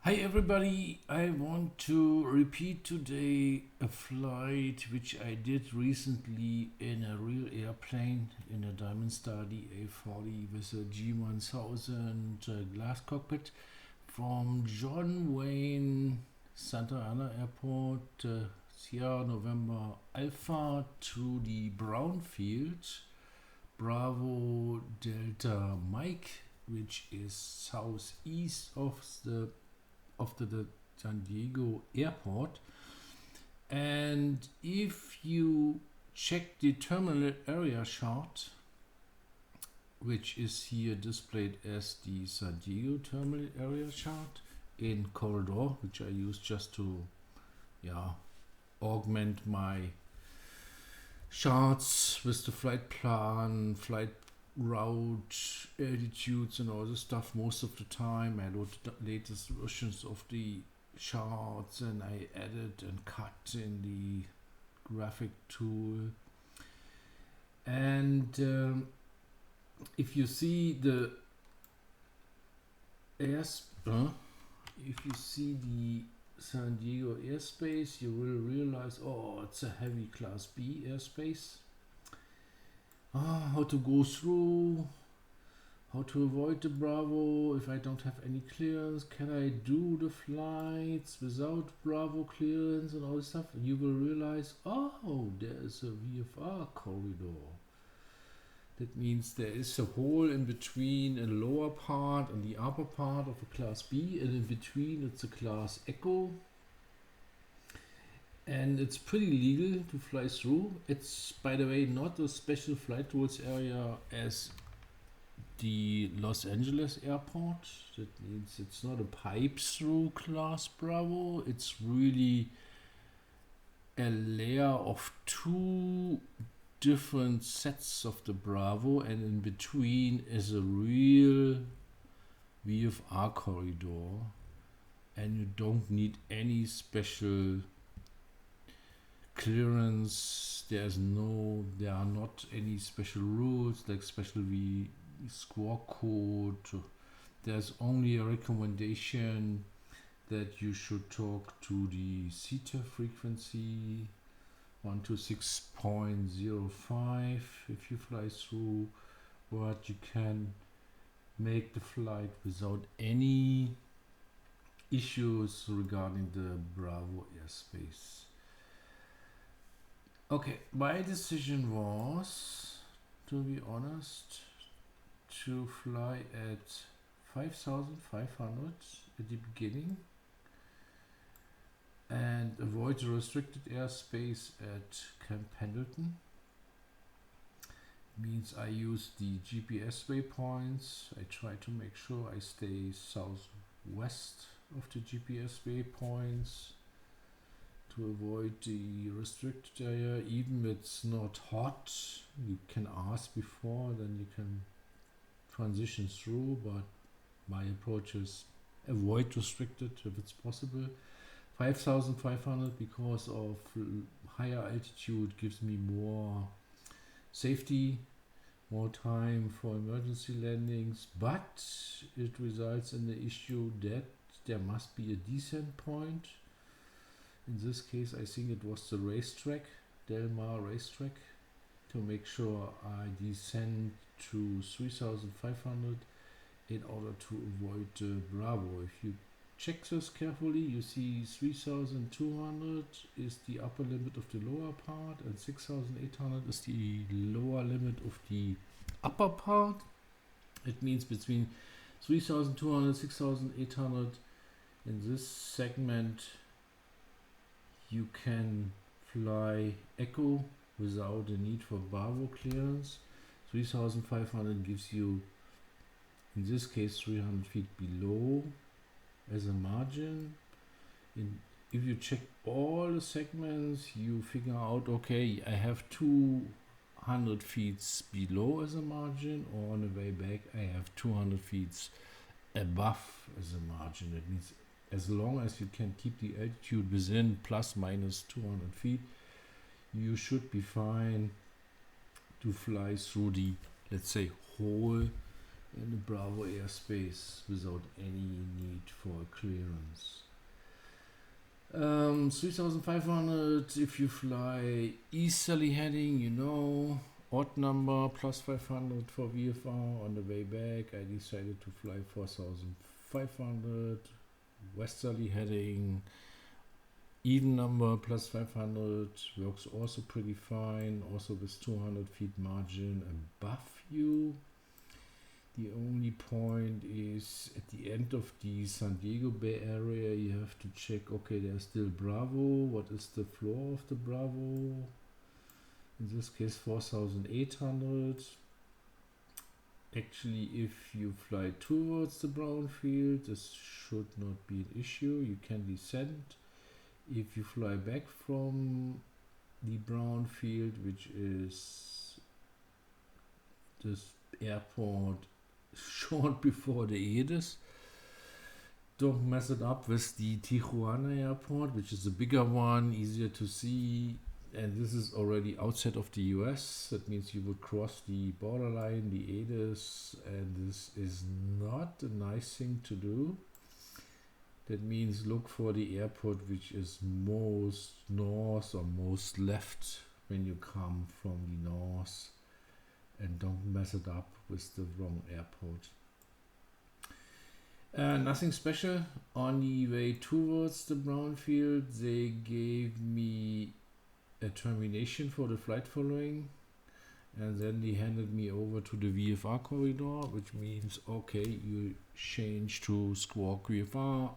Hi everybody, I want to repeat today a flight which I did recently in a real airplane in a Diamond Star DA40 with a G1000 glass cockpit from John Wayne Santa Ana Airport, Sierra November Alpha to the Braun Field, Bravo Delta Mike, which is southeast of the San Diego airport. And if you check the terminal area chart, which is here displayed as the San Diego terminal area chart in Corridor, which I use just to augment my charts with the flight plan, flight route, altitudes and all this stuff. Most of the time I load the latest versions of the charts and I edit and cut in the graphic tool. And if you see the San Diego airspace, you will realize, oh, it's a heavy class B airspace. How to go through, how to avoid the Bravo if I don't have any clearance, can I do the flights without Bravo clearance and all this stuff. You will realize, oh, there is a VFR corridor. That means there is a hole in between a lower part and the upper part of a class B, and in between it's a class Echo. And it's pretty legal to fly through. It's, by the way, not a special flight rules area as the Los Angeles airport. That means it's not a pipe through class Bravo. It's really a layer of two different sets of the Bravo, and in between is a real VFR corridor, and you don't need any special clearance. There are not any special rules like special score code. There's only a recommendation that you should talk to the CETA frequency 126.05 if you fly through, but you can make the flight without any issues regarding the Bravo airspace. Okay, my decision was, to be honest, to fly at 5,500 at the beginning and avoid the restricted airspace at Camp Pendleton. Means I use the GPS waypoints. I try to make sure I stay southwest of the GPS waypoints to avoid the restricted area. Even if it's not hot, you can ask before, then you can transition through, but my approach is avoid restricted if it's possible. 5,500 because of higher altitude gives me more safety, more time for emergency landings, but it results in the issue that there must be a descent point. In this case, I think it was the racetrack, Del Mar racetrack, to make sure I descend to 3,500 in order to avoid Bravo. If you check this carefully, you see 3,200 is the upper limit of the lower part and 6,800 is the lower limit of the upper part. It means between 3,200 and 6,800 in this segment you can fly Echo without the need for Bravo clearance. 3,500 gives you, in this case, 300 feet below as a margin. If you check all the segments, you figure out, okay, I have 200 feet below as a margin, or on the way back I have 200 feet above as a margin. That means as long as you can keep the altitude within plus minus 200 feet, you should be fine to fly through the, let's say, whole in the Bravo airspace without any need for clearance. 3500 if you fly easterly heading, you know, odd number plus 500 for VFR. On the way back I decided to fly 4500. Westerly heading, even number plus 500 works also pretty fine, also with 200 feet margin above you. The only point is at the end of the San Diego Bay Area you have to check, okay, there's still Bravo, what is the floor of the Bravo? In this case 4800. Actually, if you fly towards the Braun Field, this should not be an issue, you can descend. If you fly back from the Braun Field, which is this airport short before the Edis, don't mess it up with the Tijuana airport, which is a bigger one, easier to see, and this is already outside of the US. That means you would cross the borderline, the Edis, and this is not a nice thing to do. That means look for the airport which is most north or most left when you come from the north, and don't mess it up with the wrong airport. Nothing special. On the way towards the Braun Field they gave me a termination for the flight following, and then they handed me over to the VFR Corridor, which means okay, you change to Squawk VFR,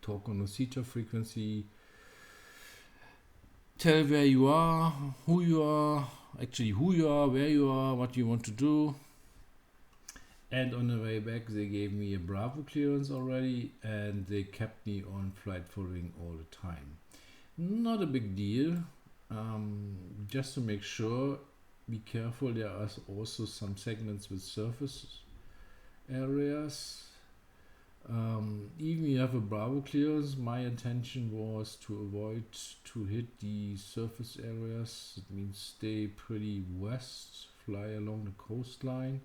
talk on the theta frequency, tell where you are, who you are, where you are, what you want to do. And on the way back they gave me a Bravo clearance already, and they kept me on flight following all the time. Not a big deal, just to make sure, be careful, there are also some segments with surface areas. Even you have a Bravo clearance, my intention was to avoid to hit the surface areas. It means stay pretty west, fly along the coastline.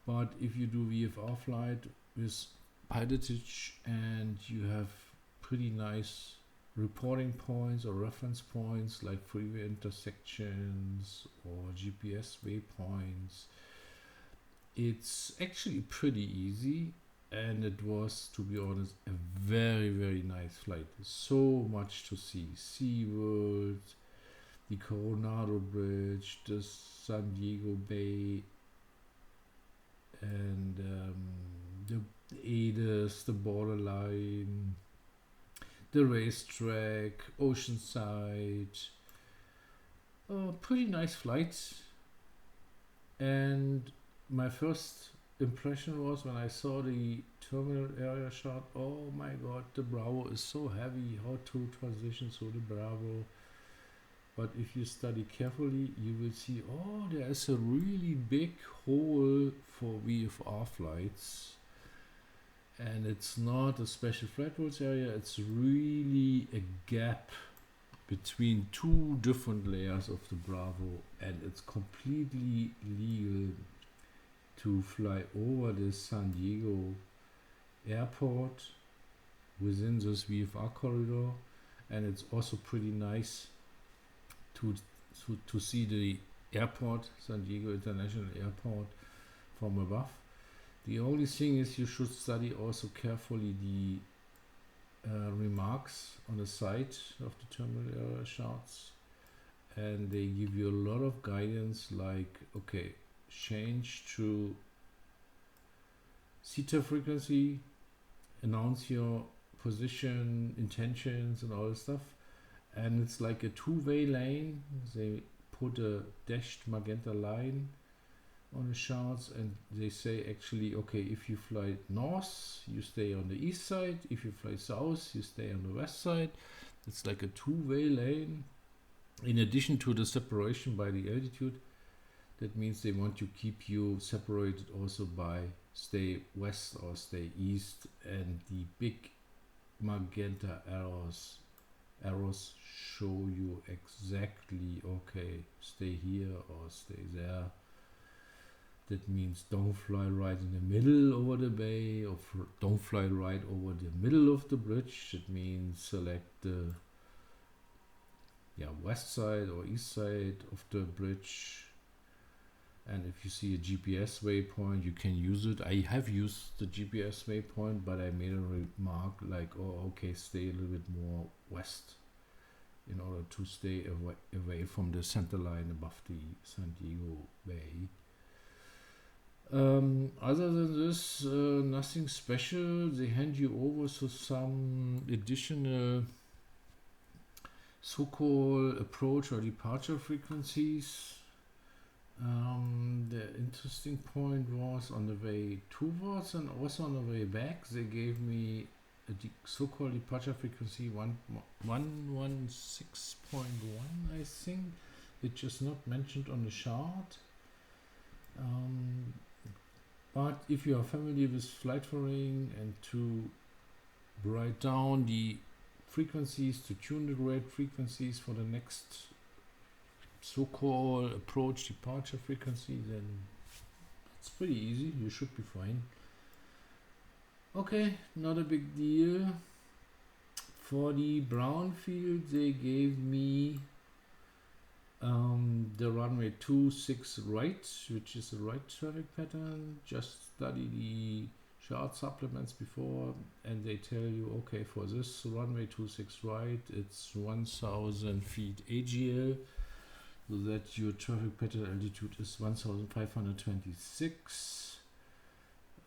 But if you do VFR flight with pilotage and you have pretty nice reporting points or reference points like freeway intersections or GPS waypoints, it's actually pretty easy. And it was, to be honest, a very, very nice flight. So much to see. SeaWorld, the Coronado Bridge, the San Diego Bay, and the Edis, the borderline, the racetrack, Oceanside. Pretty nice flights. And my first impression was when I saw the terminal area shot, oh my god, the Bravo is so heavy, how to transition through the Bravo. But if you study carefully you will see, oh, there is a really big hole for VFR flights, and it's not a special flight rules area, it's really a gap between two different layers of the Bravo, and it's completely legal to fly over the San Diego airport within this VFR corridor, and it's also pretty nice to see the airport, San Diego International Airport, from above. The only thing is you should study also carefully the remarks on the side of the terminal area shots, and they give you a lot of guidance like, okay, change to theta frequency, announce your position, intentions and all this stuff. And it's like a two-way lane. They put a dashed magenta line on the charts, and they say actually, okay, if you fly north you stay on the east side, if you fly south you stay on the west side. It's like a two-way lane. In addition to the separation by the altitude, that means they want to keep you separated also by stay west or stay east, and the big magenta arrows show you exactly, okay, stay here or stay there. That means don't fly right in the middle over the bay, or don't fly right over the middle of the bridge. It means select the west side or east side of the bridge. And if you see a GPS waypoint, you can use it. I have used the GPS waypoint, but I made a remark like, oh, okay, stay a little bit more west in order to stay away from the center line above the San Diego Bay. Other than this, nothing special. They hand you over some additional so-called approach or departure frequencies. The interesting point was on the way towards and also on the way back, they gave me a so-called departure frequency 116.1, I think. It's just not mentioned on the chart. But if you are familiar with flight following and to write down the frequencies, to tune the right frequencies for the next so-called approach departure frequency, then it's pretty easy. You should be fine. Okay, not a big deal. For the Braun Field, they gave me the runway 26 right, which is the right traffic pattern. Just study the chart supplements before, and they tell you, okay, for this runway 26 right, it's 1000 feet AGL, so that your traffic pattern altitude is 1526.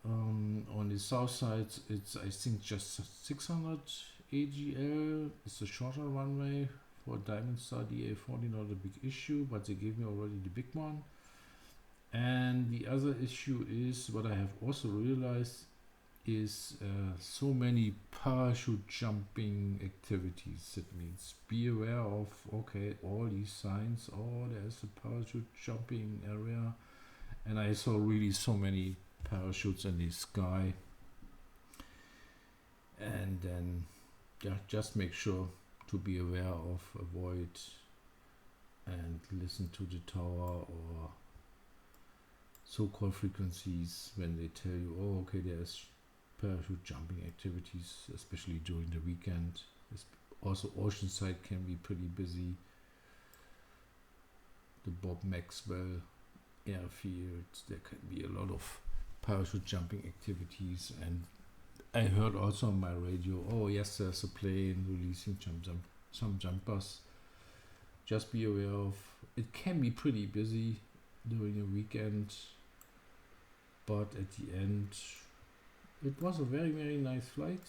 On the south side, it's I think just 600 AGL. It's a shorter runway. For Diamond Star DA40, not a big issue, but they gave me already the big one. And the other issue is, what I have also realized, is so many parachute jumping activities. That means be aware of, okay, all these signs, oh, there's a parachute jumping area. And I saw really so many parachutes in the sky. And then, just make sure to be aware of, avoid, and listen to the tower or so-called frequencies when they tell you, oh, okay, there's parachute jumping activities, especially during the weekend. Also, Oceanside can be pretty busy. The Bob Maxwell airfield, there can be a lot of parachute jumping activities. And I heard also on my radio, oh yes, there's a plane releasing some jumpers. Just be aware of, it can be pretty busy during a weekend, but at the end, it was a very, very nice flight,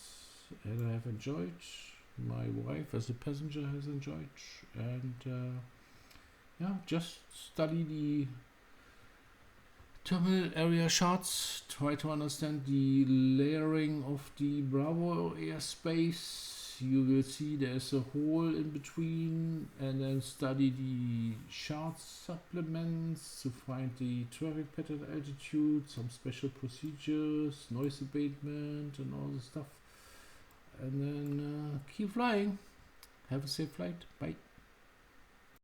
and I have enjoyed. My wife as a passenger has enjoyed, and just study the terminal area charts, try to understand the layering of the Bravo airspace. You will see there's a hole in between, and then study the chart supplements to find the traffic pattern altitude, some special procedures, noise abatement, and all the stuff. And then keep flying. Have a safe flight. Bye.